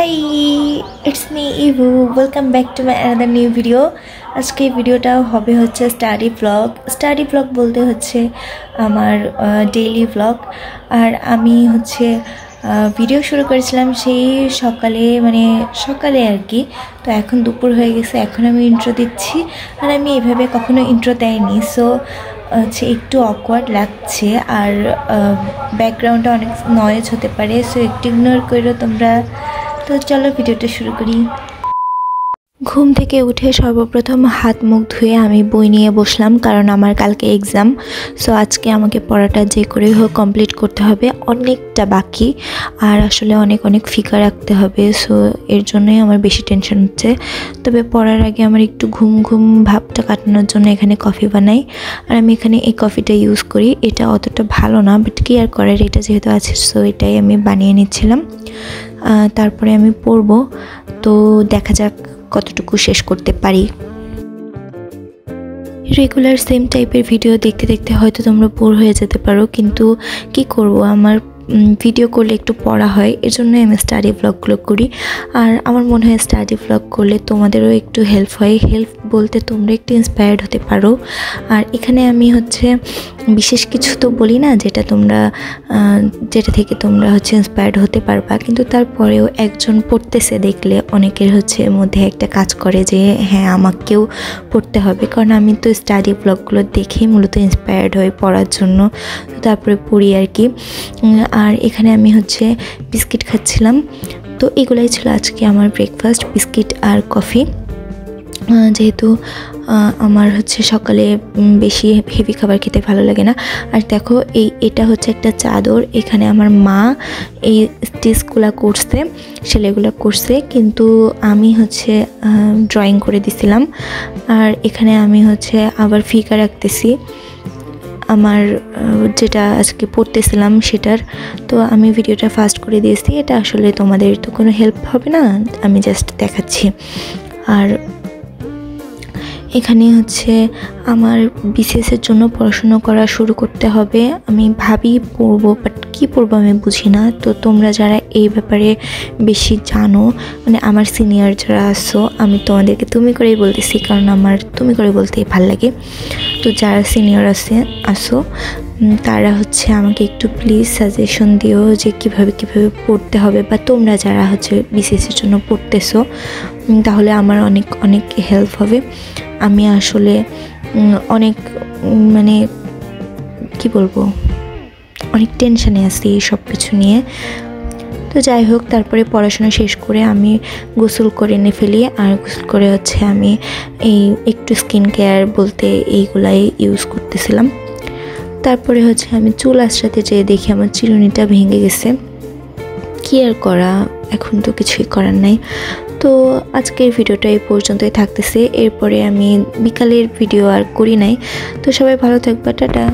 Hi, it's me Ivu. Welcome back to my another new video. আজকে ভিডিওটা হবে হচ্ছে স্টাডি ব্লগ বলতে হচ্ছে আমার ডেইলি ব্লগ। আর আমি হচ্ছে ভিডিও শুরু করেছিলাম সেই সকালে আর কি। তো এখন দুপুর হয়ে গেছে, এখন আমি ইন্ট্রো দিচ্ছি। আর আমি এইভাবে কখনো ইন্ট্রো দেয়নি, সো হচ্ছে একটু অকওয়ার্ড লাগছে। আর ব্যাকগ্রাউন্ডটা অনেক নয়েজ হতে পারে, সো একটু ইগনোর করো তোমরা। তো চলো ভিডিওটা শুরু করি। ঘুম থেকে উঠে সর্বপ্রথম হাত মুখ ধুয়ে আমি বই নিয়ে বসলাম, কারণ আমার কালকে এক্সাম। সো আজকে আমাকে পড়াটা যে করেই হোক কমপ্লিট করতে হবে, অনেকটা বাকি। আর আসলে অনেক ফিগার রাখতে হবে, সো এর জন্যই আমার বেশি টেনশন হচ্ছে। তবে পড়ার আগে আমার একটু ঘুম ভাবটা কাটানোর জন্য এখানে কফি বানাই। আর আমি এখানে এই কফিটা ইউজ করি। এটা অতটা ভালো না, বাট কি আর করার, এটা যেহেতু আছে সো এটাই আমি বানিয়ে নিচ্ছিলাম। তারপরে আমি পড়বো, তো দেখা যাক কতটুকু শেষ করতে পারি। রেগুলার সেম টাইপের ভিডিও দেখতে দেখতে হয়তো তোমরা বোর হয়ে যেতে পারো, কিন্তু কি করব, আমার ভিডিও করলে একটু পড়া হয়, এর জন্য আমি স্টাডি ব্লগগুলো করি। আর আমার মনে হয় স্টাডি ব্লগ করলে তোমাদেরও একটু হেল্প হয়। হেল্প বলতে তোমরা একটু ইন্সপায়ার্ড হতে পারো। আর এখানে আমি হচ্ছে বিশেষ কিছু তো বলি না যেটা থেকে তোমরা হচ্ছে ইন্সপায়ার্ড হতে পারবা, কিন্তু তারপরেও একজন পড়তেছে দেখলে অনেকের হচ্ছে মধ্যে একটা কাজ করে যে হ্যাঁ আমাকেও পড়তে হবে। কারণ আমি তো স্টাডি ব্লগগুলো দেখেই মূলত ইন্সপায়ার্ড হই পড়ার জন্য, তারপরে পড়ি আর কি। আর এখানে আমি হচ্ছে বিস্কিট খাচ্ছিলাম। তো এগুলাই ছিল আজকে আমার ব্রেকফাস্ট, বিস্কিট আর কফি। যেহেতু আমার হচ্ছে সকালে বেশি হেভি খাবার খেতে ভালো লাগে না। আর দেখো এটা হচ্ছে একটা চাদর, এখানে আমার মা এই স্টিচগুলো করছে, সেলাইগুলো করছে, কিন্তু আমি হচ্ছে ড্রয়িং করে দিছিলাম। আর এখানে আমি হচ্ছে আবার ফিগার রাখতেছি আমার যেটা আজকে পড়তেছিলাম সেটার। তো আমি ভিডিওটা ফাস্ট করে দিয়েছি, এটা আসলে তোমাদের তো কোনো হেল্প হবে না, আমি জাস্ট দেখাচ্ছি। আর এখানে হচ্ছে আমার বিসিএসের জন্য পড়াশুনো করা শুরু করতে হবে। আমি ভাবি পড়বো, বাট কী পড়বো আমি বুঝি না। তো তোমরা যারা এই ব্যাপারে বেশি জানো, মানে আমার সিনিয়র যারা আসো, আমি তোমাদেরকে তুমি করেই বলতেছি, কারণ আমার তুমি করে বলতেই ভাল লাগে। তো যারা সিনিয়র আসো তারা হচ্ছে আমাকে একটু প্লিজ সাজেশন দিও যে কিভাবে পড়তে হবে, বা তোমরা যারা হচ্ছে বিসিএসের জন্য পড়তেছো তাহলে আমার অনেক হেল্প হবে। আমি আসলে অনেক মানে কি বলবো, অনেক টেনশানে আছি এই সব কিছু নিয়ে। তো যাই হোক, তারপরে পড়াশোনা শেষ করে আমি গোসল করে নিয়ে ফেলি। আর গোসল করে হচ্ছে আমি একটু স্কিন কেয়ার বলতে এইগুলাই ইউজ করতেছিলাম। তারপরে হচ্ছে আমি চুল আঁচড়াতে যেয়ে দেখি আমার চিরুনিটা ভেঙে গেছে। কি আর করা, এখন তো কিছুই করার নাই। তো আজকের ভিডিওটা এই পর্যন্তই থাকতেছে, এরপরে আমি বিকালের ভিডিও আর করি নাই। তো সবাই ভালো থাকবা, টাটা।